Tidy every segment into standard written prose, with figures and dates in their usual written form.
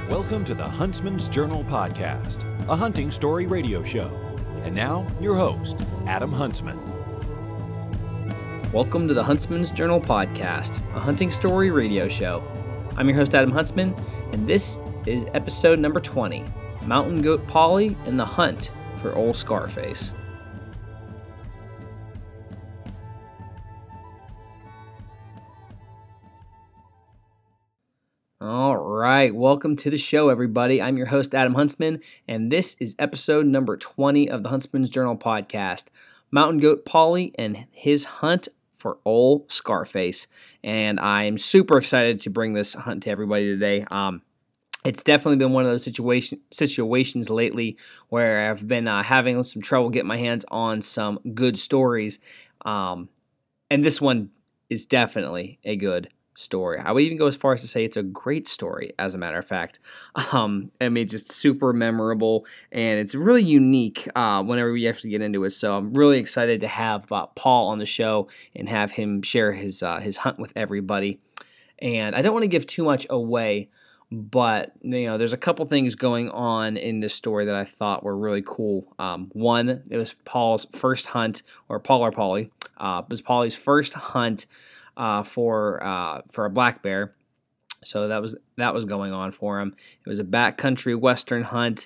Welcome to the Huntsman's Journal podcast, a hunting story radio show. And now, your host, Adam Huntsman. Welcome to the Huntsman's Journal podcast, a hunting story radio show. I'm your host, Adam Huntsman, and this is episode number 20, Mountain Goat Pauly and the Hunt for Old Scarface. All right, welcome to the show, everybody. I'm your host, Adam Huntsman, and this is episode number 20 of the Huntsman's Journal podcast, Mountain Goat Pauly and his hunt for Old Scarface. And I'm super excited to bring this hunt to everybody today. It's definitely been one of those situations lately where I've been having some trouble getting my hands on some good stories, and this one is definitely a good story. I would even go as far as to say it's a great story, as a matter of fact. Just super memorable, and it's really unique whenever we actually get into it. So I'm really excited to have Paul on the show and have him share his hunt with everybody. And I don't want to give too much away, but there's a couple things going on in this story that I thought were really cool. One, it was Paul's first hunt, or Pauly. It was Pauly's first hunt for a black bear, so that was going on for him. It was a backcountry western hunt,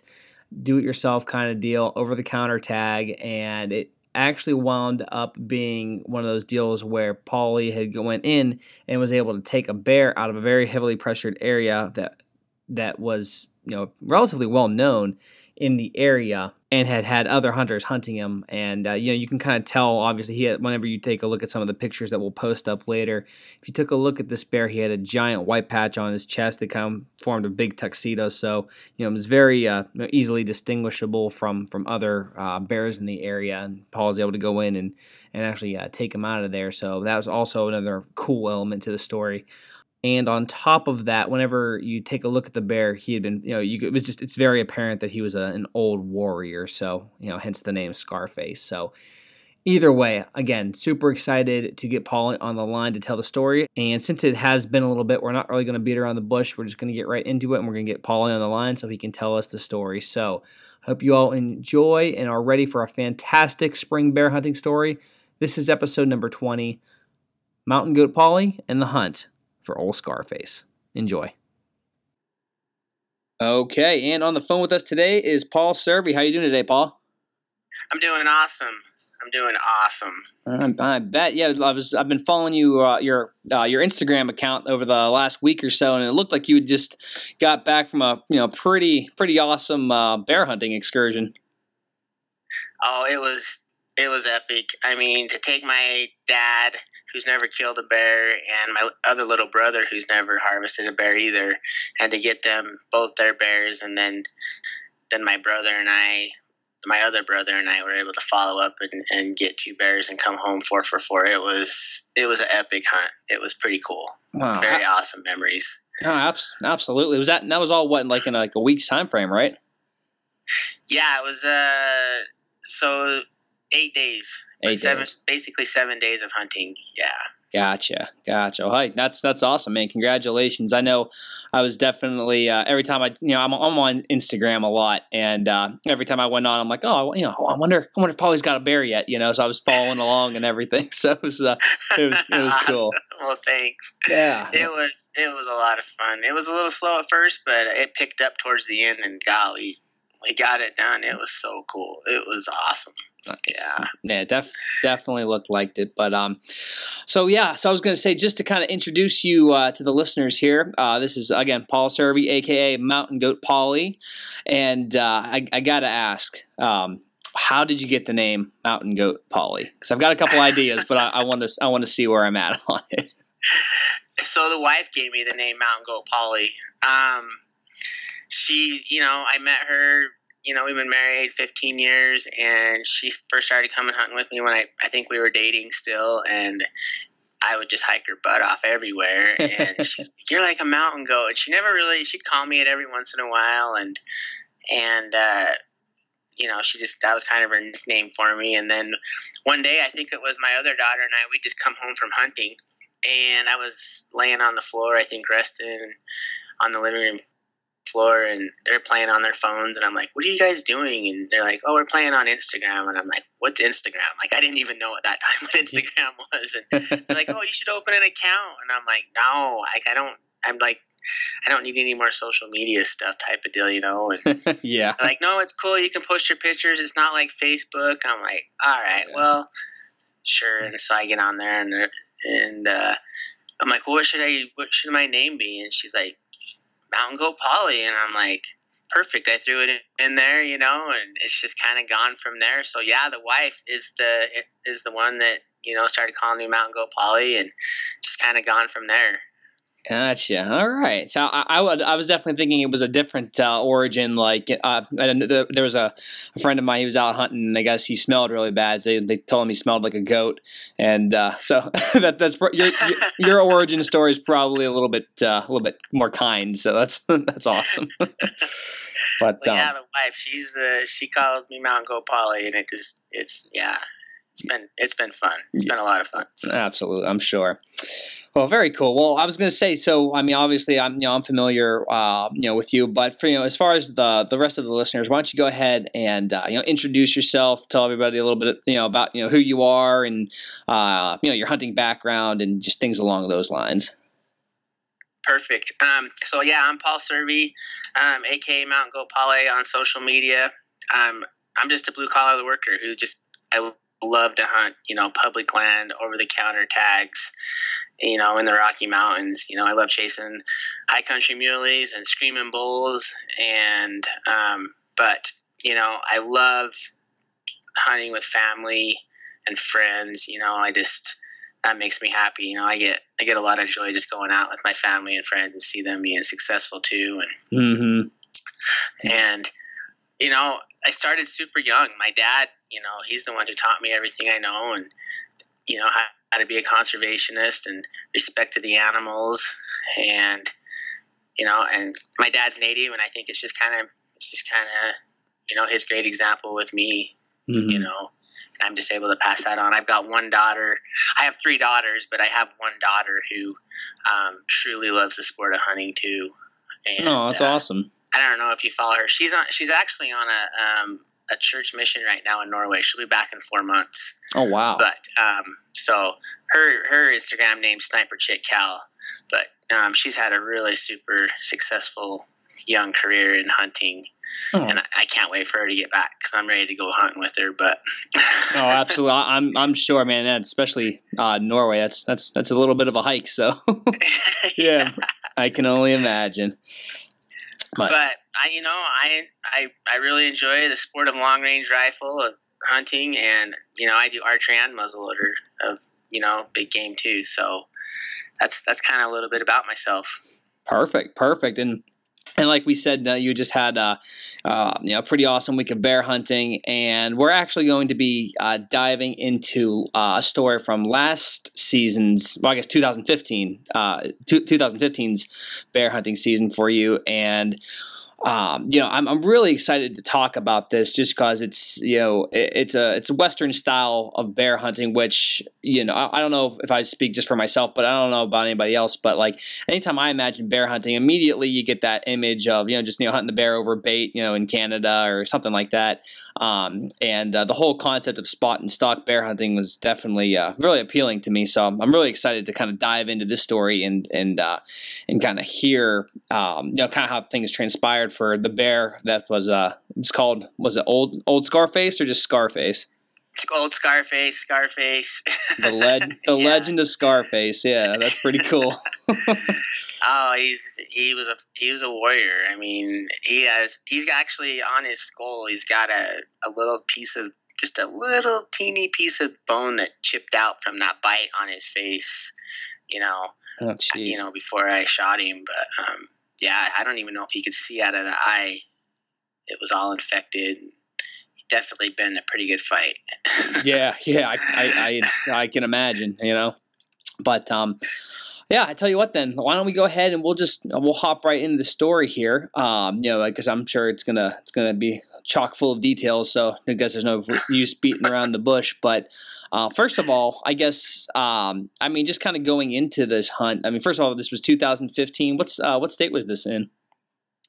do-it-yourself kind of deal, over-the-counter tag, and it actually wound up being one of those deals where Pauly had went in and was able to take a bear out of a very heavily pressured area that was relatively well known in the area, and had other hunters hunting him. And you can kind of tell, obviously, whenever you take a look at some of the pictures that we'll post up later, if you took a look at this bear, he had a giant white patch on his chest that kind of formed a big tuxedo. So it was very easily distinguishable from other bears in the area. And Paul was able to go in and actually take him out of there. So that was also another cool element to the story. And on top of that, whenever you take a look at the bear, he had been, it's very apparent that he was an old warrior. So, hence the name Scarface. So either way, again, super excited to get Pauly on the line to tell the story. And since it has been a little bit, we're not really going to beat around the bush. We're just going to get right into it, and we're going to get Pauly on the line so he can tell us the story. So hope you all enjoy and are ready for a fantastic spring bear hunting story. This is episode number 20, Mountain Goat Pauly and the Hunt for Old Scarface. Enjoy. Okay, and on the phone with us today is Paul Serby. How you doing today, Paul? I'm doing awesome. I bet. Yeah, I've been following you your Instagram account over the last week or so, and it looked like you had just got back from a pretty awesome bear hunting excursion. Oh, it was epic. I mean, to take my dad, who's never killed a bear, and my other little brother, who's never harvested a bear either, and to get them both their bears, and then my other brother and I were able to follow up and get 2 bears and come home 4 for 4. It was an epic hunt. It was pretty cool. Wow. Very awesome memories. Oh, absolutely. That was all in a week's time frame, right? Yeah, it was so 8 days. Basically 7 days of hunting. Yeah. Gotcha. Well, hey, that's awesome, man. Congratulations. I know I was definitely every time I'm on Instagram a lot, and every time I went on, I'm like, I wonder if Pauly's got a bear yet, So I was following along and everything. So it was cool. Well, thanks. Yeah. It was a lot of fun. It was a little slow at first, but it picked up towards the end, and golly, we got it done. It was so cool. It was awesome. Yeah, definitely looked like it. But so I was going to say, just to kind of introduce you to the listeners here, this is again Paul Serby, aka Mountain Goat Pauly, and I got to ask, how did you get the name Mountain Goat Pauly? Because I've got a couple ideas, but I want to see where I'm at on it. So the wife gave me the name Mountain Goat Pauly. She, I met her, we've been married 15 years, and she first started coming hunting with me when I think we were dating still, and I would just hike her butt off everywhere, and she's like, "You're like a mountain goat." And she'd call me it every once in a while, and that was kind of her nickname for me. And then one day, I think it was my other daughter and I, we'd just come home from hunting, and I was laying on the floor, I think resting on the living room floor, and they're playing on their phones, and I'm like, what are you guys doing? And they're like, oh, we're playing on Instagram. And I'm like, what's Instagram? Like, I didn't even know at that time what Instagram was. And they're like, oh, you should open an account. And I'm like, no, like, I don't need any more social media stuff type of deal, you know? And yeah. they're like, no, it's cool. You can post your pictures. It's not like Facebook. I'm like, all right, well, sure. And so I get on there, and I'm like, well, what should my name be? And she's like, Mountain Goat Pauly. And I'm like, perfect. I threw it in there, you know, and it's just kind of gone from there. So yeah, the wife is the one that, you know, started calling me Mountain Goat Pauly, and just kind of gone from there. Gotcha. All right. So I was definitely thinking it was a different origin. Like there was a friend of mine. He was out hunting, and I guess he smelled really bad. They told him he smelled like a goat, and so that's your origin story is probably a little bit more kind. So that's awesome. But yeah, the wife, she called me Mountain Goat Pauly, and it's been fun. It's been a lot of fun. Absolutely, I'm sure. Well, very cool. Well, I was going to say, so I mean, obviously, I'm familiar, with you, but for as far as the rest of the listeners, why don't you go ahead and introduce yourself, tell everybody a little bit, about who you are and your hunting background and just things along those lines. Perfect. So yeah, I'm Paul Servey, aka Mountain Goat Pauly on social media. I'm just a blue collar worker who I love to hunt, public land, over the counter tags, in the Rocky Mountains. I love chasing high country muleys and screaming bulls. And, but, I love hunting with family and friends. That makes me happy. I get a lot of joy just going out with my family and friends and see them being successful too. And, and, I started super young. My dad, he's the one who taught me everything I know, and, how to be a conservationist and respect to the animals. And, and my dad's Native, and I think it's just kind of, his great example with me, and I'm just able to pass that on. I've got one daughter. I have 3 daughters, but I have one daughter who truly loves the sport of hunting too. And, that's awesome. I don't know if you follow her. She's actually on a church mission right now in Norway. She'll be back in 4 months. Oh wow! But so her Instagram name's Sniper Chick Cal. But she's had a really super successful young career in hunting, and I can't wait for her to get back because I'm ready to go hunting with her. But oh, absolutely! I'm sure, man. And especially Norway. That's a little bit of a hike. So yeah, I can only imagine. But I really enjoy the sport of long range rifle, of hunting, and I do archery and muzzleloader of big game too. So that's kind of a little bit about myself. Perfect. And like we said, you just had a pretty awesome week of bear hunting, and we're actually going to be diving into a story from last season's, 2015's bear hunting season for you. And I'm really excited to talk about this just because it's it's a Western style of bear hunting, which I don't know if I speak just for myself, but I don't know about anybody else. But like anytime I imagine bear hunting, immediately you get that image of just hunting the bear over bait, in Canada or something like that. And the whole concept of spot and stalk bear hunting was definitely really appealing to me. So I'm really excited to kind of dive into this story and kind of hear kind of how things transpired for the bear that was it old Scarface or just Scarface? It's old Scarface. The legend of Scarface. Yeah, that's pretty cool. Oh, he was a warrior. I mean, he's actually on his skull. He's got a little piece of, just a little teeny piece of bone that chipped out from that bite on his face. Oh, geez. Before I shot him. But yeah, I don't even know if he could see out of the eye. It was all infected. Definitely been a pretty good fight. yeah, I can imagine, but yeah, I tell you what, then why don't we go ahead and we'll hop right into the story here, because I'm sure it's gonna be chock full of details, so I guess there's no use beating around the bush. But first of all, I guess just kind of going into this hunt. I mean, first of all, this was 2015. What state was this in?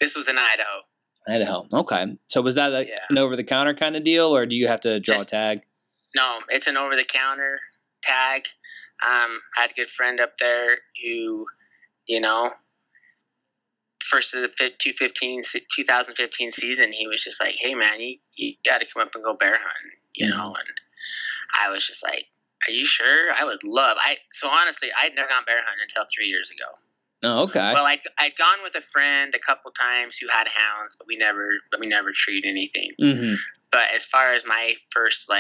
This was in Idaho. Idaho. Okay. So was that Yeah. an over-the-counter kind of deal, or do you have to draw a tag? No, it's an over-the-counter tag. I had a good friend up there who, first of the 2015 season, he was just like, hey, man, you got to come up and go bear hunting, and I was just like, are you sure? I would love. So honestly, I'd never gone bear hunting until 3 years ago. Oh, okay. Well, I'd gone with a friend a couple times who had hounds, but we never treated anything. Mm-hmm. But as far as my first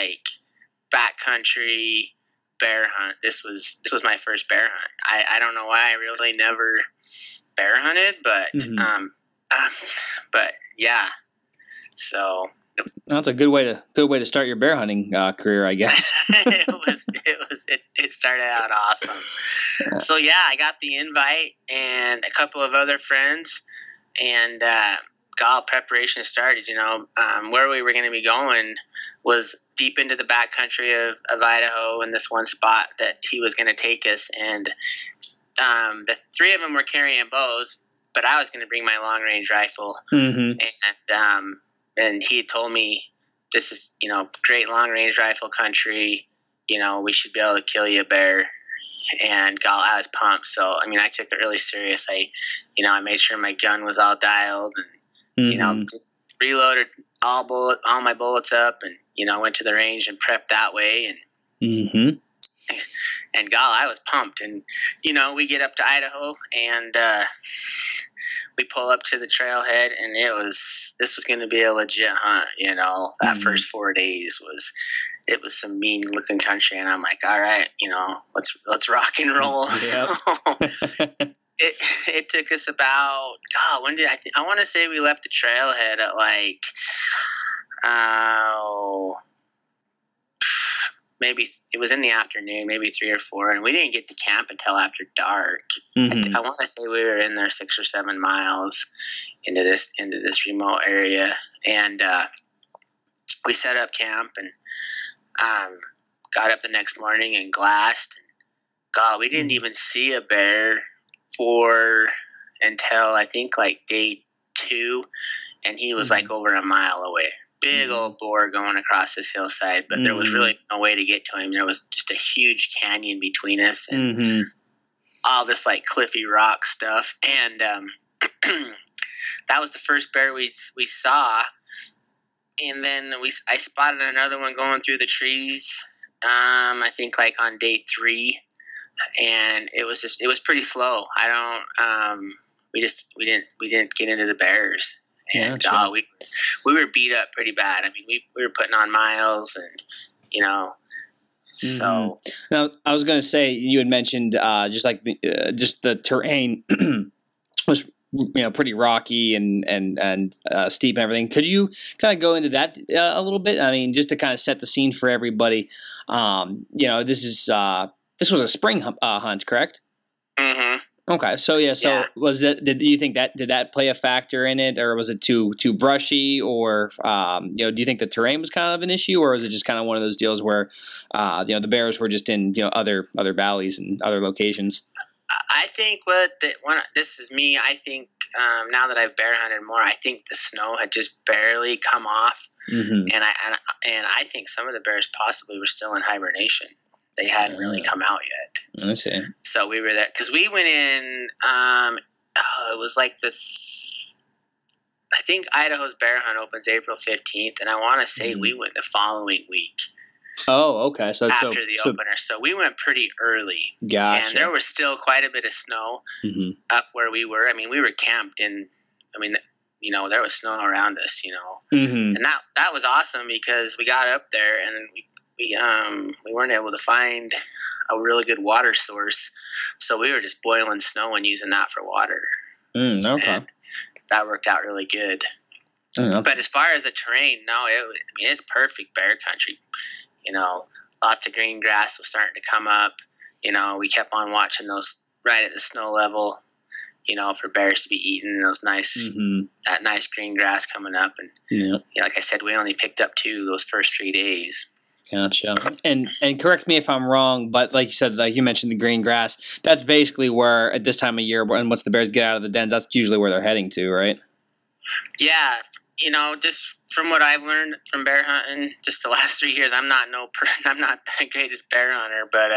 backcountry bear hunt, this was my first bear hunt. I don't know why I really never bear hunted, but but yeah. So that's a good way to start your bear hunting career, I guess. It started out awesome. So yeah, I got the invite and a couple of other friends, and preparation started. Where we were going to be going was deep into the backcountry of Idaho, in this one spot that he was going to take us. And the three of them were carrying bows, but I was going to bring my long range rifle. Mm-hmm. And he had told me, this is, great long range rifle country. We should be able to kill you a bear. And I was pumped. So, I took it really serious. I made sure my gun was all dialed and, reloaded all my bullets up, and, went to the range and prepped that way. And, and I was pumped. And, we get up to Idaho, and we pull up to the trailhead, and this was going to be a legit hunt. That first 4 days was some mean looking country, and I'm like, all right, let's rock and roll. Yep. It took us about, when did I want to say we left the trailhead at maybe it was in the afternoon, maybe 3 or 4, and we didn't get to camp until after dark. I want to say we were in there 6 or 7 miles into this remote area, and we set up camp and got up the next morning and glassed. We didn't even see a bear until I think day 2, and he was over a mile away. Big old boar going across this hillside, but there was really no way to get to him. There was just a huge canyon between us, and all this cliffy rock stuff. And that was the first bear we saw. And then I spotted another one going through the trees. I think on day 3, and it was pretty slow. We didn't get into the bears. And we were beat up pretty bad. We were putting on miles, and so. Now, I was going to say, you had mentioned just the terrain was pretty rocky and steep and everything. Could you kind of go into that a little bit? Just to kind of set the scene for everybody. This was a spring hunt, correct? Mm-hmm. Okay, so was it? Did you think did that play a factor in it, or was it too brushy, or do you think the terrain was kind of an issue, or was it just kind of one of those deals where the bears were just in other valleys and other locations? I think this is me. I think now that I've bear hunted more, I think the snow had just barely come off, and I think some of the bears possibly were still in hibernation. They hadn't really come out yet. I see. So we were there because we went in. It was I think Idaho's bear hunt opens April 15th, and I want to say we went the following week. Oh, okay. So after the opener, so we went pretty early. Gotcha. And there was still quite a bit of snow up where we were. We were camped in. There was snow around us. And that was awesome because we got up there and we weren't able to find a really good water source, so we were just boiling snow and using that for water. Okay. And that worked out really good. But as far as the terrain, it's perfect bear country. Lots of green grass was starting to come up. We kept on watching those right at the snow level, for bears to be eating those that nice green grass coming up. And like I said, we only picked up 2 those first 3 days. Gotcha. And correct me if I'm wrong, but like you said, you mentioned the green grass. That's basically where, at this time of year, and once the bears get out of the dens, that's usually where they're heading to, right? Yeah, just from what I've learned from bear hunting, just the last 3 years, I'm not the greatest bear hunter, but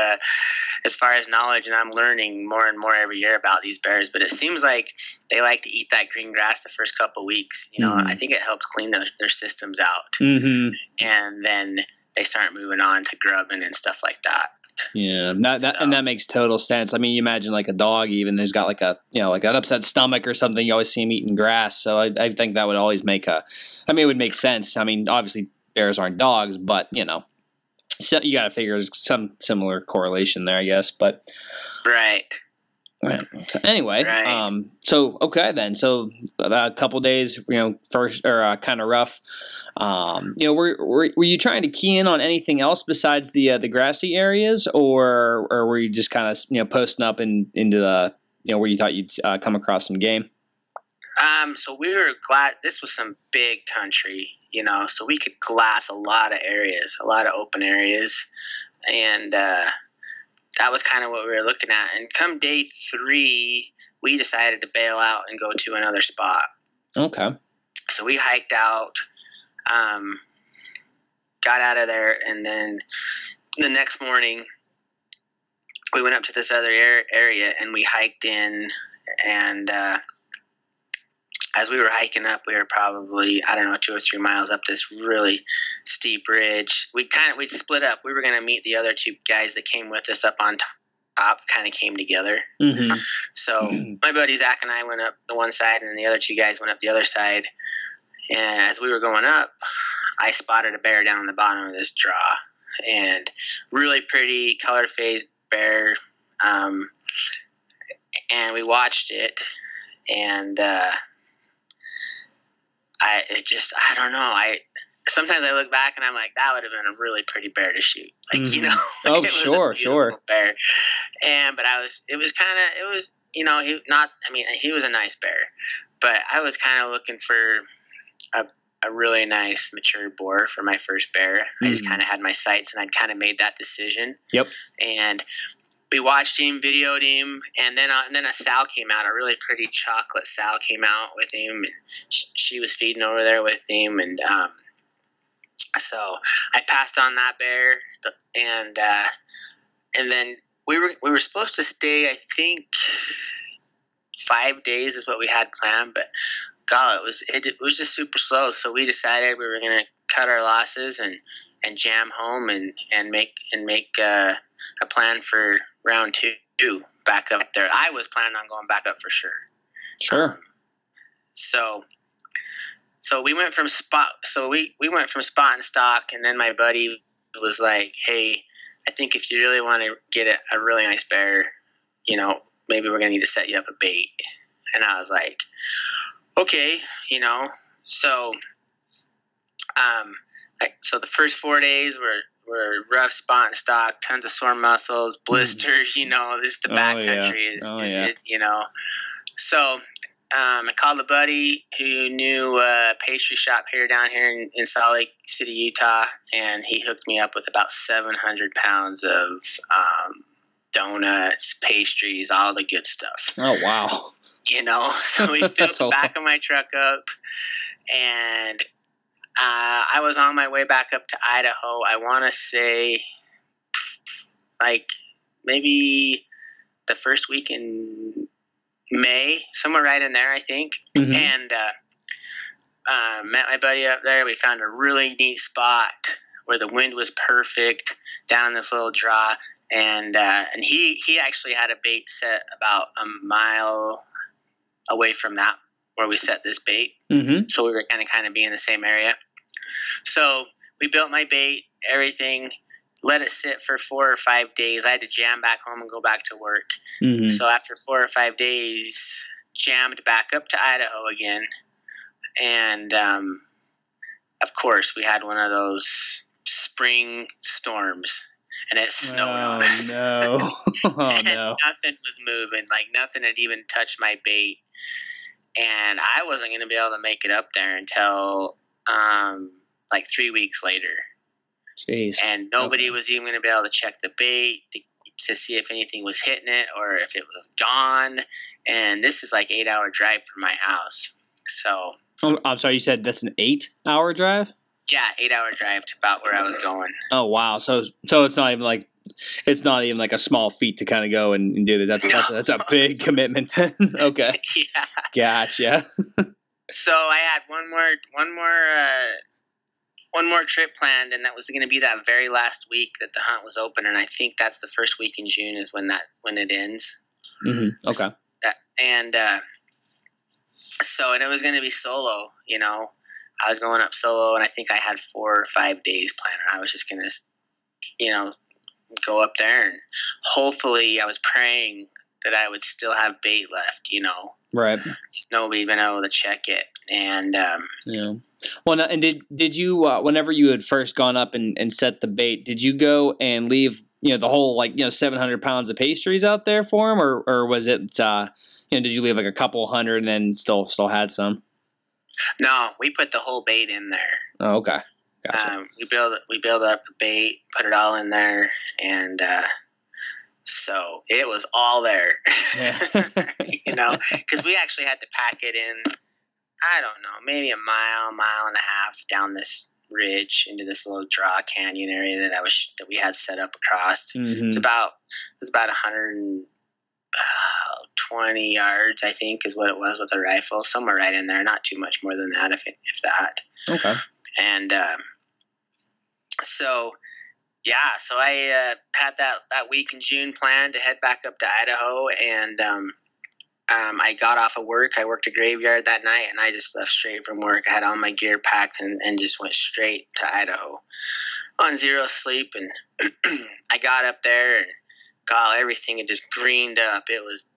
as far as knowledge, and I'm learning more and more every year about these bears. But it seems like they like to eat that green grass the first couple of weeks. I think it helps clean their systems out, and then they start moving on to grubbing and stuff like that. Yeah, and that makes total sense. I mean, you imagine like a dog even who's got like an upset stomach or something. You always see him eating grass, so I think that would always it would make sense. I mean, obviously bears aren't dogs, but so you got to figure there's some similar correlation there, I guess. But right. So anyway, right. So okay then. So a couple days, first or kind of rough. Were you trying to key in on anything else besides the grassy areas, or were you just kind of posting up into the where you thought you'd come across some game? So we were glad this was some big country, so we could glass a lot of areas, a lot of open areas, and that was kind of what we were looking at. And come day 3, we decided to bail out and go to another spot. Okay. So we hiked out, got out of there, and then the next morning we went up to this other area and we hiked in. And as we were hiking up, we were probably, 2 or 3 miles up this really steep ridge. We'd split up. We were going to meet the other 2 guys that came with us up on top, kind of came together. Mm-hmm. So my buddy Zach and I went up the one side, and the other 2 guys went up the other side. And as we were going up, I spotted a bear down on the bottom of this draw, and really pretty color-phased bear. And we watched it, and I don't know. Sometimes I look back and I'm like, that would have been a really pretty bear to shoot. Like, Oh, it sure, was a beautiful bear. He was a nice bear, but I was kind of looking for a really nice mature boar for my first bear. I just kind of had my sights, and I'd kind of made that decision. Yep. And we watched him, videoed him, and then a sow came out, a really pretty chocolate sow came out with him. And she was feeding over there with him, and so I passed on that bear, and then we were supposed to stay, I think, 5 days is what we had planned, but God, it was just super slow. So we decided we were going to cut our losses and jam home and make a plan for round 2 back up there. I was planning on going back up for sure. Sure. So we went from spot. So we went from spot and stock, and then my buddy was like, "Hey, I think if you really want to get a really nice bear, maybe we're gonna need to set you up a bait." And I was like, "Okay, So, so the first 4 days were rough spot and stock, tons of sore muscles, blisters. This the backcountry So I called a buddy who knew a pastry shop down here in Salt Lake City, Utah, and he hooked me up with about 700 pounds of donuts, pastries, all the good stuff. Oh, wow. So we filled the back of my truck up, and I was on my way back up to Idaho. I want to say like maybe the first week in May, somewhere right in there, I think. Mm-hmm. And met my buddy up there. We found a really neat spot where the wind was perfect down this little draw. And he actually had a bait set about a mile away from that where we set this bait. Mm-hmm. So we were kind of be in the same area. So we built my bait, everything, let it sit for 4 or 5 days. I had to jam back home and go back to work. Mm-hmm. So after 4 or 5 days, jammed back up to Idaho again. And of course, we had one of those spring storms. And it snowed on us. No. And nothing was moving. Like, nothing had even touched my bait. And I wasn't going to be able to make it up there until like 3 weeks later. Jeez. And nobody was even going to be able to check the bait to see if anything was hitting it or if it was gone. And this is like 8-hour drive from my house. So. I'm sorry, you said that's an 8-hour drive? Yeah, 8-hour drive to about where I was going. Oh wow! So it's not even like a small feat to kind of go and do this. That's a big commitment. Okay, Yeah. Gotcha. So I had one more trip planned, and that was going to be that very last week that the hunt was open, and I think that's the first week in June is when it ends. Mm-hmm. Okay. And it was going to be solo. I was going up solo, and I think I had 4 or 5 days planned. I was just going to, go up there, and hopefully I was praying that I would still have bait left. Right. Just nobody been able to check it. And yeah. Well, and did you whenever you had first gone up and set the bait, did you go and leave the whole 700 pounds of pastries out there for him, or was it did you leave like a couple hundred and then still had some? No, we put the whole bait in there. Oh, okay. Gotcha. We build up the bait, put it all in there, and so it was all there. Yeah. Because we actually had to pack it in. I don't know, maybe a mile and a half down this ridge into this little draw canyon area that we had set up across. Mm-hmm. It was about 120 yards, I think, is what it was with a rifle, somewhere right in there. Not too much more than that, if that. Okay. And so I had that week in June planned to head back up to Idaho, and I got off of work. I worked a graveyard that night, and I just left straight from work. I had all my gear packed and just went straight to Idaho on zero sleep. And I got up there, and God, everything had just greened up. It was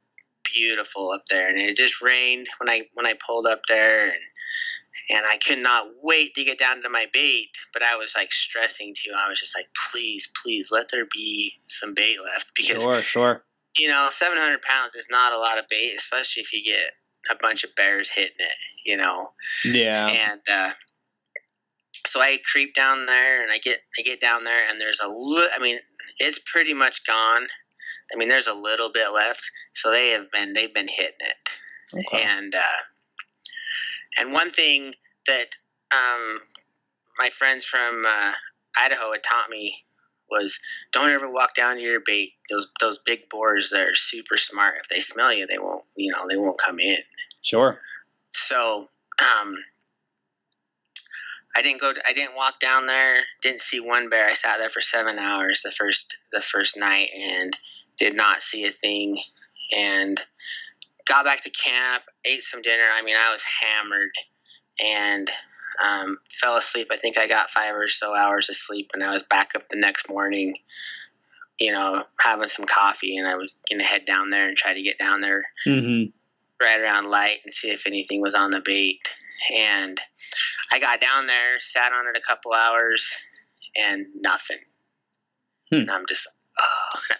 beautiful up there, and it just rained when I pulled up there, and I could not wait to get down to my bait. But I was like stressing too. I was just like, please, let there be some bait left, because Sure. 700 pounds is not a lot of bait, especially if you get a bunch of bears hitting it, Yeah. And so I creep down there, and I get down there, and there's it's pretty much gone. There's a little bit left. So they've been hitting it. Okay. And one thing that my friends from Idaho had taught me was, don't ever walk down to your bait. Those big boars, they're super smart. If they smell you, they won't come in. Sure. So I didn't walk down there. Didn't see one bear. I sat there for 7 hours the first night and did not see a thing. And got back to camp, ate some dinner. I was hammered, and fell asleep. I think I got 5 or so hours of sleep, and I was back up the next morning, having some coffee, and I was going to head down there and try to get down there right around light and see if anything was on the bait. And I got down there, sat on it a couple hours, and nothing. And I'm just,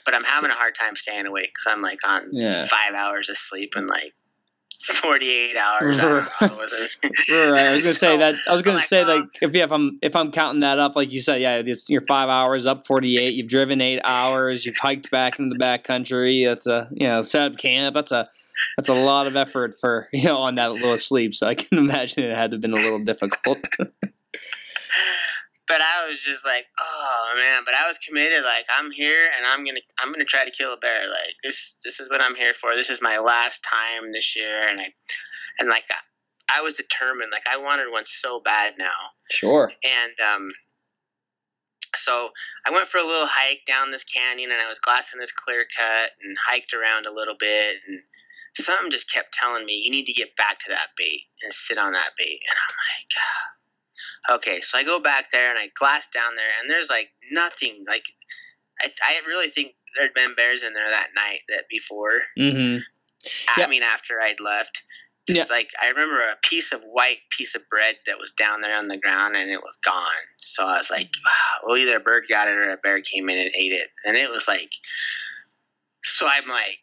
but I'm having a hard time staying awake, because I'm like on 5 hours of sleep and like 48 hours. I don't know, was it? Right. I was gonna say if I'm counting that up, like you said, you're 5 hours up 48. You've driven 8 hours. You've hiked back into the backcountry. That's set up camp. That's a lot of effort for on that little sleep. So I can imagine it had to have been a little difficult. But I was just like, oh man! But I was committed. Like, I'm here, and I'm gonna try to kill a bear. Like, this is what I'm here for. This is my last time this year, and I was determined. Like, I wanted one so bad now. Sure. And so I went for a little hike down this canyon, and I was glassing this clear cut and hiked around a little bit, and something just kept telling me, you need to get back to that bait and sit on that bait. And I'm like, okay, so I go back there and I glass down there, and there's like nothing. Like, I really think there'd been bears in there that night, before. Mm-hmm. After I'd left. Yeah. Like, I remember a white piece of bread that was down there on the ground, and it was gone. So I was like, well, either a bird got it or a bear came in and ate it. And it was like, so I'm like,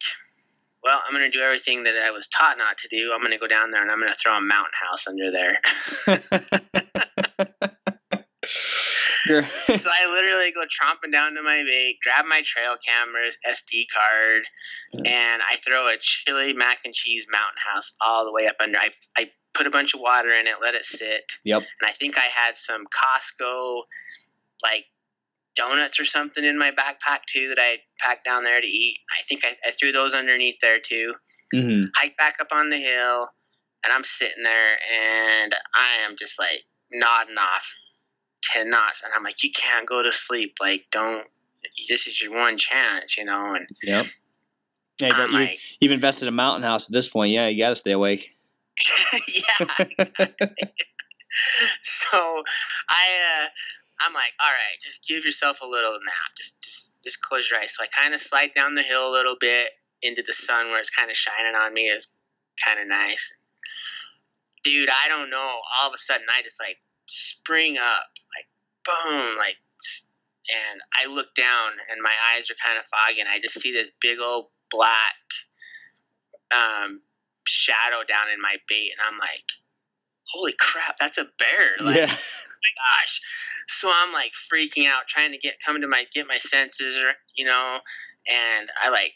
well, I'm going to do everything that I was taught not to do. I'm going to go down there, and I'm going to throw a mountain house under there. So I literally go tromping down to my bait, grab my trail camera's SD card, and I throw a chili mac and cheese mountain house all the way up under. I put a bunch of water in it, let it sit. Yep. And I think I had some Costco, like, donuts or something in my backpack too that I packed down there to eat. I think I threw those underneath there too. Mm-hmm. Hike back up on the hill, and I'm sitting there, and I am just like nodding off, cannot. And I'm like, you can't go to sleep. Like, don't. This is your one chance, And yep. Yeah, you've invested in a mountain house at this point. Yeah, you got to stay awake. Yeah. Exactly. So I'm like, all right, just give yourself a little nap. Just close your eyes. So I kind of slide down the hill a little bit into the sun where it's kind of shining on me. It's kind of nice. Dude, I don't know. All of a sudden, I just like spring up, like boom, like, and I look down and my eyes are kind of foggy, and I just see this big old black shadow down in my bait, and I'm like, holy crap, that's a bear. Like, yeah. Oh my gosh. So I'm like freaking out, trying to get my senses, and I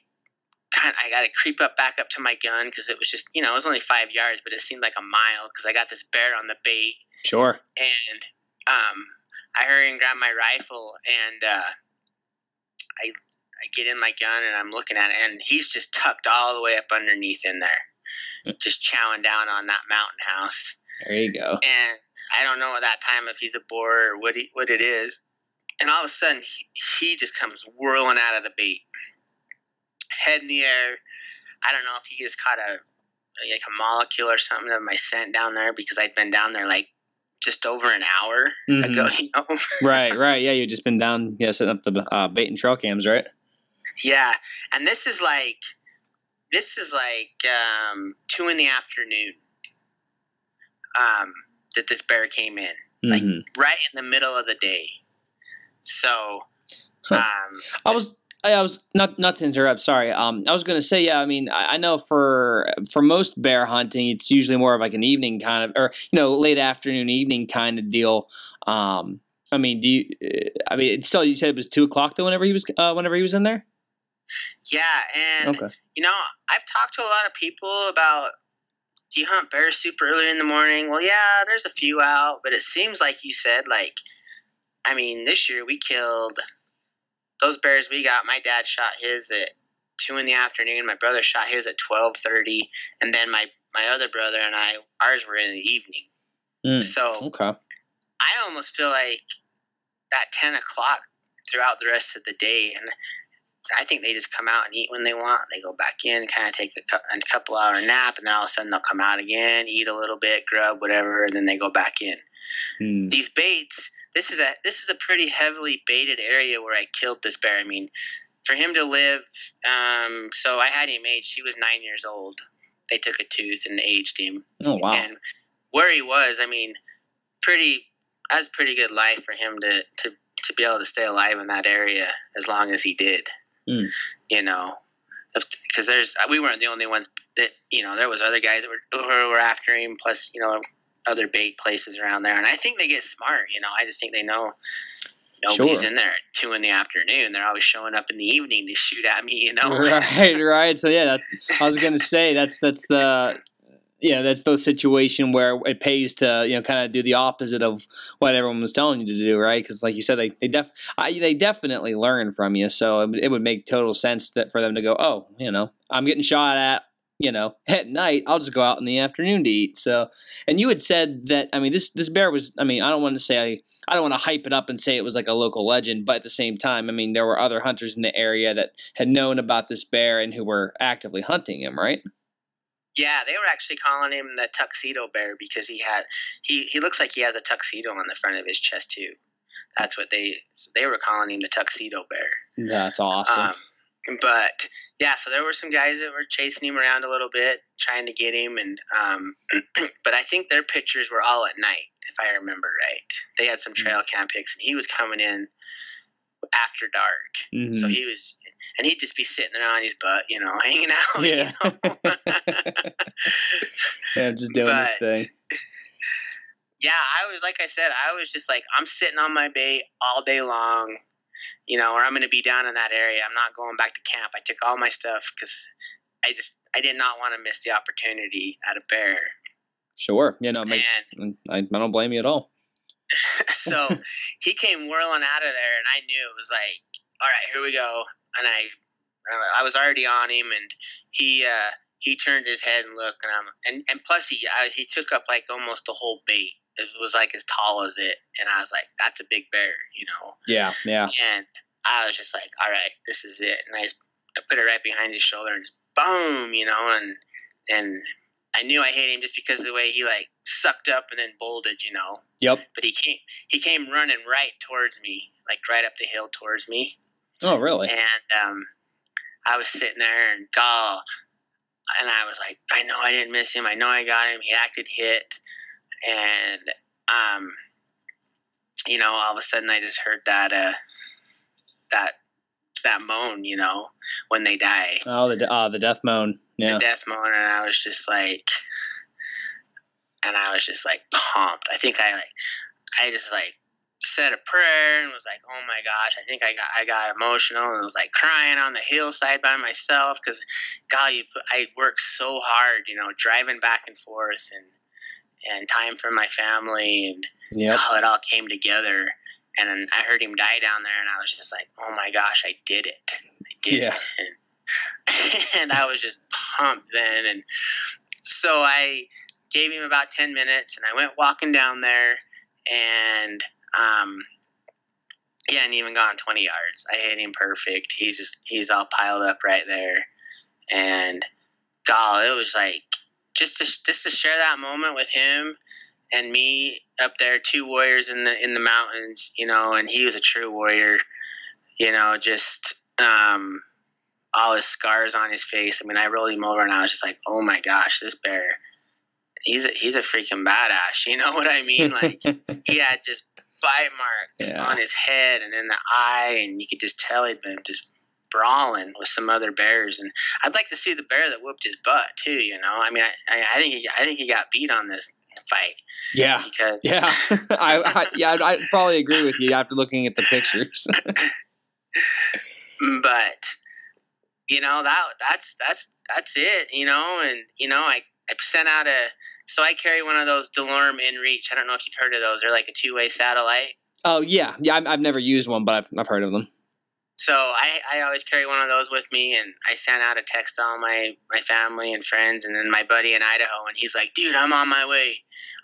got to creep back up to my gun because it was just, it was only 5 yards, but it seemed like a mile because I got this bear on the bait. Sure. And I hurry and grab my rifle, and I get in my gun and I'm looking at it, and he's just tucked all the way up underneath in there, just chowing down on that mountain house. There you go. And I don't know at that time if he's a boar or what it is. And all of a sudden, he just comes whirling out of the bait, head in the air. I don't know if he just caught a molecule or something of my scent down there, because I'd been down there like just over an hour ago. Right. Yeah, you've just been down, setting up the bait and trail cams, right? Yeah, and this is like 2 in the afternoon. That this bear came in, like right in the middle of the day. So, I was not to interrupt. Sorry. I was going to say, yeah. I mean, I know for most bear hunting, it's usually more of like an evening kind of, or late afternoon, evening kind of deal. I mean, it's still, you said it was 2:00 though whenever he was in there. Yeah, and okay. I've talked to a lot of people about, do you hunt bears super early in the morning? Well, yeah, there's a few out, but it seems like you said, this year we killed those bears we got. My dad shot his at 2 in the afternoon. My brother shot his at 12:30, and then my other brother and ours were in the evening. So okay. I almost feel like that 10 o'clock throughout the rest of the day, and I think they just come out and eat when they want. They go back in, kind of take a couple hour nap, and then all of a sudden they'll come out again, eat a little bit, grub, whatever, and then they go back in. These baits, this is a pretty heavily baited area where I killed this bear. I mean, for him to live, so I had him aged. He was 9 years old. They took a tooth and aged him. Oh wow! And where he was, I mean, that was pretty good life for him to be able to stay alive in that area as long as he did. Because we weren't the only ones that, there was other guys that were after him, plus, other bait places around there. And I think they get smart, I just think they know nobody's in there at 2 in the afternoon. They're always showing up in the evening to shoot at me, Right. So yeah, I was going to say that's the situation where it pays to kind of do the opposite of what everyone was telling you to do, right? Because like you said, they definitely learn from you, so it would make total sense that for them to go, oh, I'm getting shot at, at night, I'll just go out in the afternoon to eat. So, and you had said that, this bear was, I don't want to hype it up and say it was like a local legend, but at the same time, there were other hunters in the area that had known about this bear and who were actively hunting him, right? Yeah, they were actually calling him the tuxedo bear because he looks like he has a tuxedo on the front of his chest too. That's what they were calling him, the tuxedo bear. That's awesome. But yeah, so there were some guys that were chasing him around a little bit, trying to get him, and but I think their pictures were all at night, if I remember right. They had some trail cam pics, and he was coming in after dark. So he was, and he'd just be sitting there on his butt, hanging out. Yeah. Yeah, just doing his thing. Yeah, like I said, I was just like, I'm sitting on my bait all day long, or I'm going to be down in that area. I'm not going back to camp. I took all my stuff because I did not want to miss the opportunity at a bear. Sure. I don't blame you at all. So he came whirling out of there, and I knew it was like, all right, here we go. And I was already on him, and he turned his head and looked, and plus he took up like almost the whole bait. It was like as tall as it, and I was like, that's a big bear, Yeah. And I was just like, all right, this is it. And I put it right behind his shoulder, and boom, and I knew I hit him just because of the way he like sucked up and then bolted, Yep. But he came running right towards me, like right up the hill towards me. Oh, really? And I was sitting there and I was like, I know I didn't miss him. I know I got him. He acted hit. And, all of a sudden I just heard that moan, when they die. Oh, the death moan. Yeah. The death moan. And I was just like pumped. I think I just like said a prayer and was like, oh my gosh, I think I got emotional and was like crying on the hillside by myself because, God, I worked so hard, driving back and forth and time for my family and it all came together. And then I heard him die down there and I was just like, oh my gosh, I did it. Yeah. And I was just pumped then. And so I gave him about 10 minutes and I went walking down there and he hadn't even gone 20 yards. I hit him perfect. He's all piled up right there. And God, it was like just to share that moment with him and me up there, two warriors in the mountains, and he was a true warrior, just all his scars on his face. I mean, I rolled him over and I was just like, oh my gosh, this bear, he's a freaking badass. You know what I mean? Like he had just bite marks on his head and in the eye, and you could just tell he'd been just brawling with some other bears. And I'd like to see the bear that whooped his butt too. I mean, I think he got beat on this fight. Yeah. Because I'd probably agree with you after looking at the pictures. But that's it. And I sent out so I carry one of those DeLorme InReach. I don't know if you've heard of those. They're like a two-way satellite. Oh yeah. I've never used one, but I've heard of them. So I always carry one of those with me, and I sent out a text to all my family and friends, and then my buddy in Idaho, and he's like, dude, I'm on my way.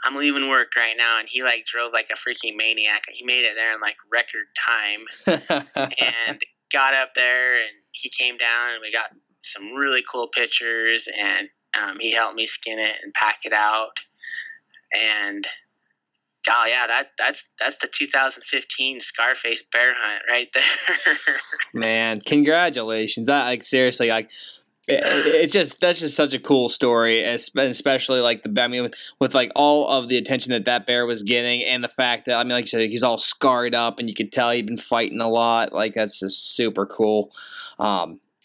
I'm leaving work right now. And he like drove like a freaking maniac. He made it there in like record time and got up there, and he came down, and we got some really cool pictures, and he helped me skin it and pack it out. And oh yeah, that's the 2015 Scarface bear hunt right there. Man, congratulations! That seriously, that's just such a cool story, especially with like all of the attention that bear was getting, and the fact that like you said, he's all scarred up, and you could tell he'd been fighting a lot. Like that's just super cool.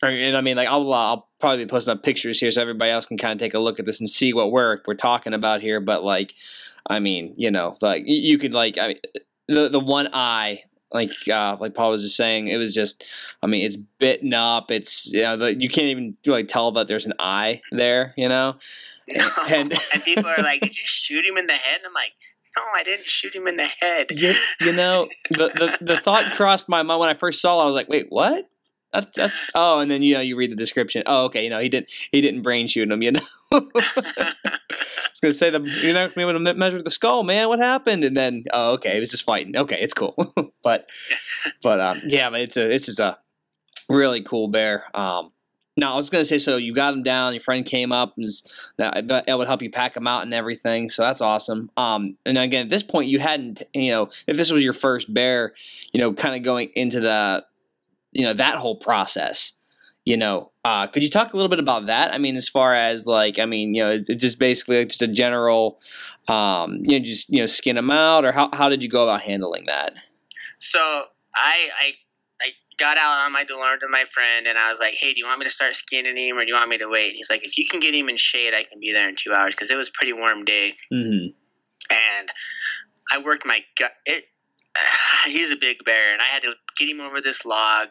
And I mean, like I'll probably be posting up pictures here so everybody else can kind of take a look at this and see what we're talking about here. But like, I mean, like you could the one eye, like Paul was just saying, it was just, I mean, it's bitten up. It's you can't even really tell that there's an eye there, No. And people are like, "Did you shoot him in the head?" And I'm like, "No, I didn't shoot him in the head." The thought crossed my mind when I first saw it. I was like, "Wait, what?" That's and then you read the description. Oh, okay, he didn't brain shoot him. I was gonna say you're not gonna be able to measure the skull, man. What happened? And then okay, it was just fighting. Okay, it's cool. but it's just a really cool bear. Now I was gonna say, so you got him down. Your friend came up, and that would help you pack him out and everything. So that's awesome. And again, at this point, you hadn't, if this was your first bear, kind of going into the that whole process, could you talk a little bit about that? I mean, as far as it's just basically just a general, skin them out, or how did you go about handling that? So I got out on my DeLorme to my friend, and I was like, hey, do you want me to start skinning him, or do you want me to wait? He's like, if you can get him in shade, I can be there in 2 hours, because it was a pretty warm day. Mm-hmm. and I worked my gut. He's a big bear, and I had to get him over this log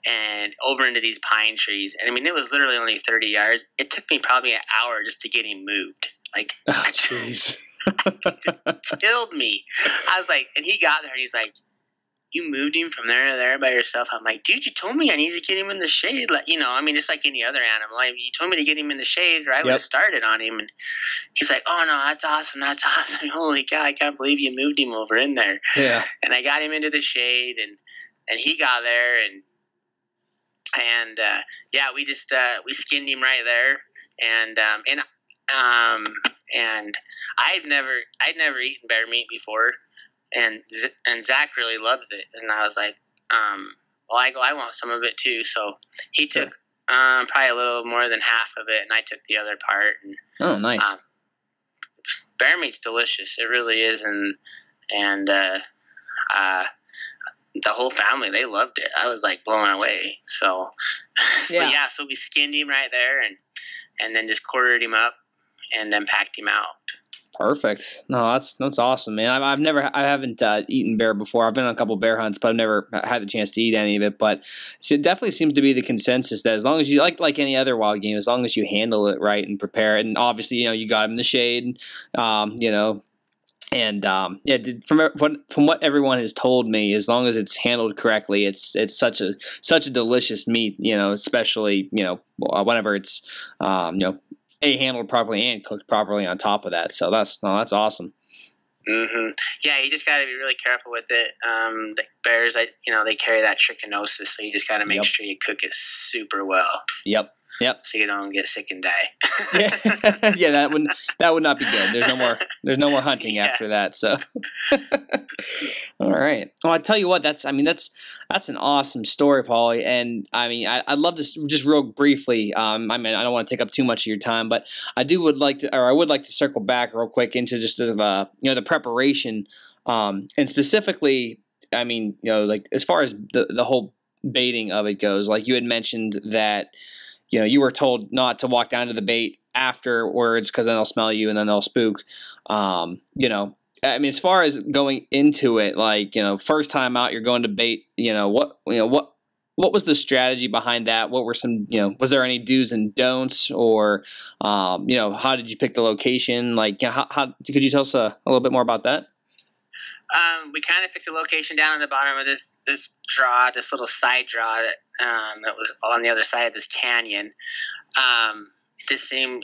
and over into these pine trees. And I mean, it was literally only 30 yards. It took me probably an hour just to get him moved. Like, jeez. It just killed me. I was like, and he got there, and he's like, "You moved him from there to there by yourself?" I'm like, "Dude, you told me I need to get him in the shade. Like, I mean, it's like any other animal. Like, you told me to get him in the shade, or I would have started on him." And he's like, "Oh no, that's awesome. That's awesome. Holy cow, I can't believe you moved him over in there." Yeah. And I got him into the shade, and he got there, and yeah, we just we skinned him right there, and I'd never eaten bear meat before. And Zach really loves it, and I was like, well, I want some of it too. So he took probably a little more than half of it, and I took the other part. And, oh, nice. Bear meat's delicious. It really is, and the whole family, they loved it. I was like blown away. So we skinned him right there, and then just quartered him up, and then packed him out. Perfect. No, that's awesome, man. I haven't eaten bear before. I've been on a couple bear hunts, but I've never had the chance to eat any of it. But it definitely seems to be the consensus that as long as you like any other wild game, as long as you handle it right and prepare it, and obviously you got him in the shade, and from what everyone has told me, as long as it's handled correctly, it's such a delicious meat. Especially whenever it's handled properly and cooked properly on top of that. So that's awesome. Mm-hmm. Yeah, you just got to be really careful with it. The bears, they carry that trichinosis, so you just got to make sure you cook it super well. Yep. So you don't get sick and die. Yeah, that would not be good. There's no more hunting after that. So, all right. Well, I tell you what, that's an awesome story, Pauly. And I mean, I'd love to just real briefly. I don't want to take up too much of your time, but I would like to circle back real quick into just the preparation, and specifically, I mean, like as far as the whole baiting of it goes, like you had mentioned that. You were told not to walk down to the bait afterwards because then they'll smell you and then they'll spook. I mean, as far as going into it, like, first time out, you're going to bait, what was the strategy behind that? What were some, was there any do's and don'ts, or, how did you pick the location? Like, how could you tell us a little bit more about that? We kind of picked a location down at the bottom of this draw, this little side draw that was on the other side of this canyon. It just seemed,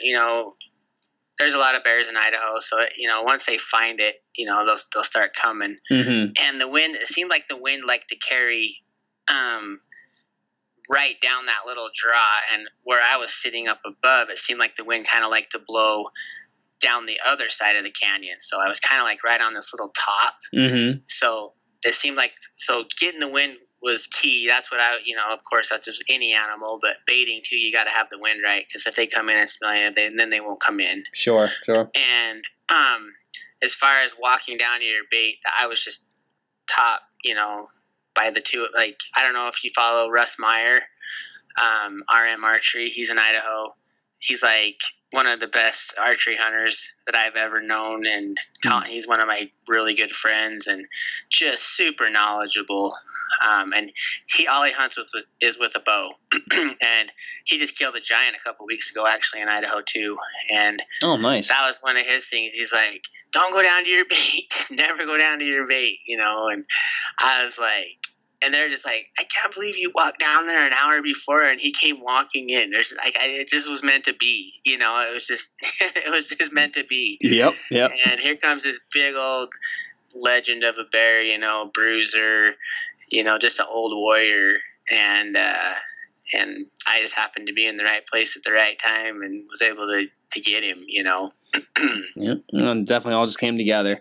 there's a lot of bears in Idaho, so once they find it, they'll start coming. Mm-hmm. And the wind, it seemed like the wind liked to carry right down that little draw, and where I was sitting up above, it seemed like the wind kind of liked to blow down the other side of the canyon. So I was kind of like right on this little top. Mm-hmm. So it seemed like, getting the wind was key. That's what of course that's just any animal, but baiting too, you got to have the wind right. Cause if they come in and smell you, then they won't come in. Sure. And, as far as walking down to your bait, I was just top, by the two, like, I don't know if you follow Russ Meyer, RM Archery. He's in Idaho. He's like one of the best archery hunters that I've ever known, and he's one of my really good friends, and just super knowledgeable. And all he hunts is with a bow, and he just killed a giant a couple weeks ago, actually in Idaho too. And oh, nice. That was one of his things. He's like, "Don't go down to your bait. Never go down to your bait." And I was like. And they're just like, "I can't believe you walked down there an hour before," and he came walking in. There's like, it just was meant to be, it was just meant to be. Yep. And here comes this big old legend of a bear, bruiser, just an old warrior, and I just happened to be in the right place at the right time and was able to get him, Yep. Definitely all just came together.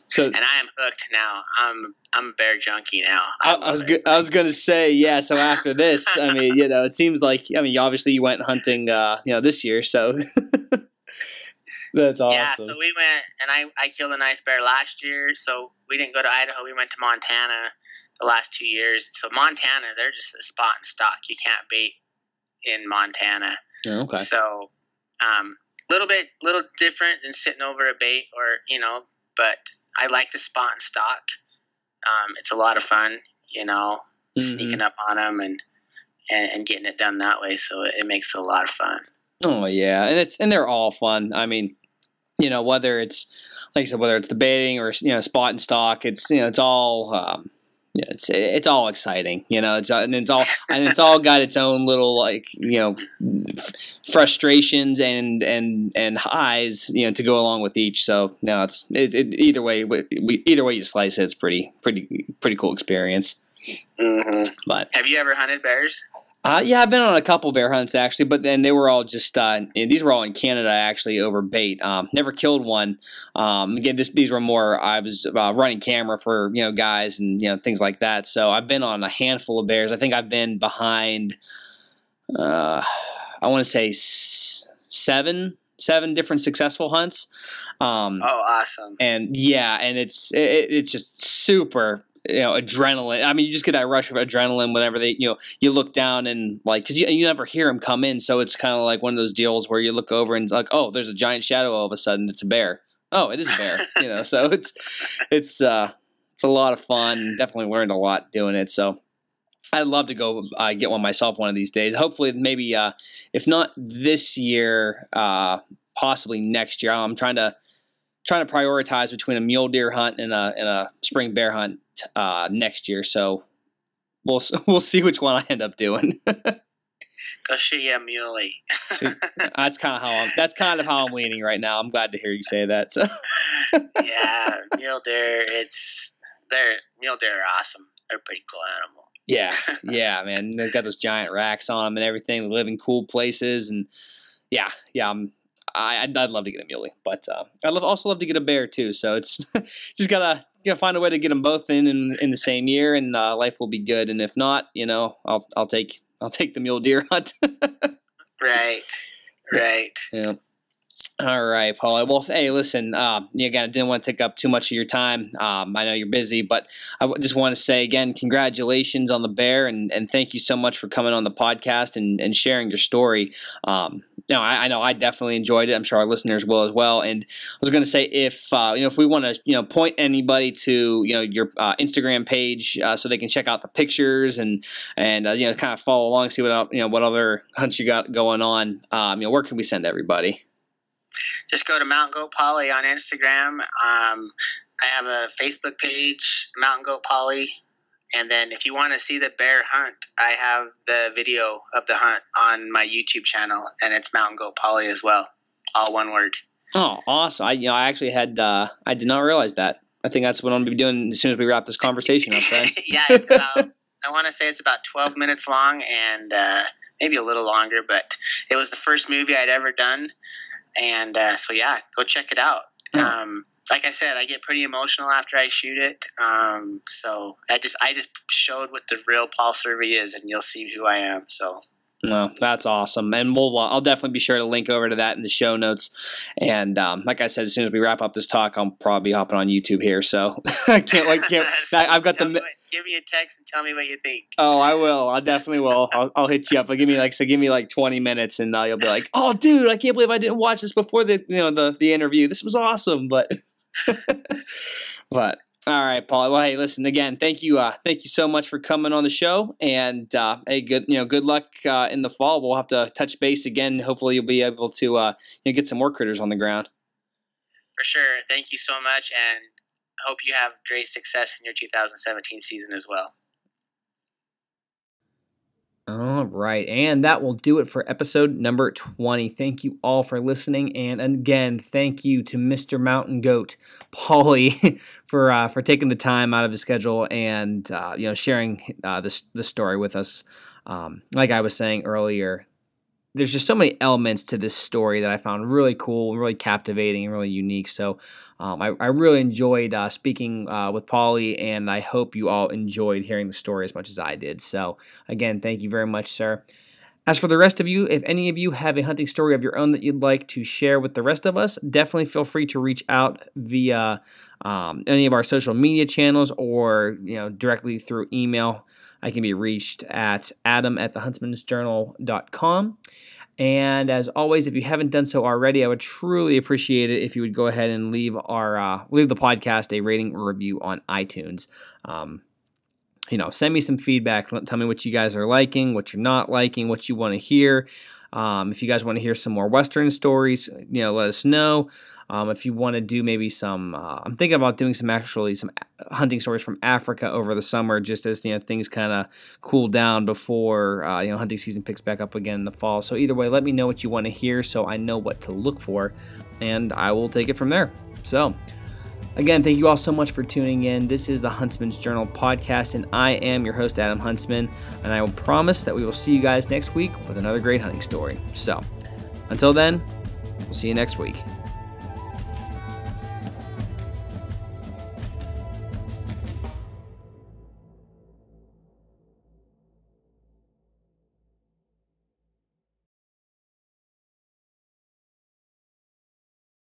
So, and I am hooked now. I'm a bear junkie now. I was gonna say, yeah. So after this, I mean, it seems like, obviously you went hunting, this year. So that's awesome. Yeah. So we went, and I killed a nice bear last year. So we didn't go to Idaho. We went to Montana the last 2 years. So Montana, they're just a spot and stock. You can't bait in Montana. Oh, okay. So, little different than sitting over a bait, or but I like the spot and stalk. It's a lot of fun, sneaking up on them and getting it done that way. So it makes it a lot of fun. Oh yeah, and they're all fun. I mean, whether it's like I said, whether it's the baiting or spot and stalk, it's it's all it's all exciting. It's all got its own little frustrations and highs to go along with each. So no, it's either way you slice it, it's pretty cool experience. Mm-hmm. But have you ever hunted bears? Yeah, I've been on a couple bear hunts actually, but then they were all just and these were all in Canada actually over bait. Never killed one. Again, these were more I was running camera for guys and things like that. So I've been on a handful of bears. I think I've been behind I want to say seven different successful hunts. Awesome! And yeah, and it's just super. Adrenaline. I mean, you just get that rush of adrenaline whenever they, you look down and because you never hear them come in. So it's kind of like one of those deals where you look over and it's like, oh, there's a giant shadow. All of a sudden it's a bear. Oh, it is a bear, so it's a lot of fun. Definitely learned a lot doing it. So I'd love to go get one myself one of these days. Hopefully maybe, if not this year, possibly next year. I'm trying to prioritize between a mule deer hunt and a spring bear hunt next year. So we'll see which one I end up doing. Go shoot you a muley. That's kind of how I'm leaning right now. I'm glad to hear you say that. So yeah, mule deer. Mule deer are awesome. They're a pretty cool animal. Yeah, man. They've got those giant racks on them and everything. They live in cool places, and yeah. I'd love to get a muley, but I'd also love to get a bear too. So it's just gotta find a way to get them both in the same year, and life will be good. And if not, I'll take the mule deer hunt. Right. Yeah. All right, Pauly. Well, hey, listen, again, I didn't want to take up too much of your time. I know you're busy, but I just want to say again, congratulations on the bear, and thank you so much for coming on the podcast and sharing your story. I know I definitely enjoyed it. I'm sure our listeners will as well. And I was going to say, if we want to point anybody to your Instagram page so they can check out the pictures and kind of follow along, see what other hunts you got going on. Where can we send everybody? Just go to Mountain Goat Pauly on Instagram. I have a Facebook page, Mountain Goat Pauly. And then if you want to see the bear hunt, I have the video of the hunt on my YouTube channel, and it's Mountain Goat Pauly as well. All one word. Oh, awesome. I actually had, I did not realize that. I think that's what I'm going to be doing as soon as we wrap this conversation up then. Yeah, it's about, I want to say it's about 12 minutes long and maybe a little longer, but it was the first movie I'd ever done. And so, yeah, go check it out. Like I said, I get pretty emotional after I shoot it. So I just showed what the real Paul Survey is, and you'll see who I am. So. No, that's awesome, and I'll definitely be sure to link over to that in the show notes. And like I said, as soon as we wrap up this talk, I'll probably be hopping on YouTube here. So I can't wait. I've got give me a text and tell me what you think. Oh, I will. I definitely will. I'll hit you up. Give me like 20 minutes, and you'll be like, "Oh, dude, I can't believe I didn't watch this before the interview. This was awesome." But all right, Paul. Well, hey, listen again. Thank you so much for coming on the show, and hey, good luck in the fall. We'll have to touch base again. Hopefully, you'll be able to get some more critters on the ground. For sure. Thank you so much, and hope you have great success in your 2017 season as well. All right, and that will do it for episode number 20. Thank you all for listening, and again, thank you to Mr. Mountain Goat Pauly for taking the time out of his schedule and sharing the story with us. Like I was saying earlier, there's just so many elements to this story that I found really cool, really captivating, and really unique. So I really enjoyed speaking with Pauly, and I hope you all enjoyed hearing the story as much as I did. So again, thank you very much, sir. As for the rest of you, if any of you have a hunting story of your own that you'd like to share with the rest of us, definitely feel free to reach out via any of our social media channels or directly through email. I can be reached at adam@thehuntsmansjournal.com. And as always, if you haven't done so already, I would truly appreciate it if you would go ahead and leave the podcast a rating or review on iTunes. Send me some feedback. Tell me what you guys are liking, what you're not liking, what you want to hear. If you guys want to hear some more Western stories, let us know. If you want to do maybe some, I'm thinking about doing some hunting stories from Africa over the summer, just as things kind of cool down before hunting season picks back up again in the fall. So either way, let me know what you want to hear so I know what to look for, and I will take it from there. So again, thank you all so much for tuning in. This is the Huntsman's Journal podcast, and I am your host, Adam Huntsman, and I will promise that we will see you guys next week with another great hunting story. So until then, we'll see you next week.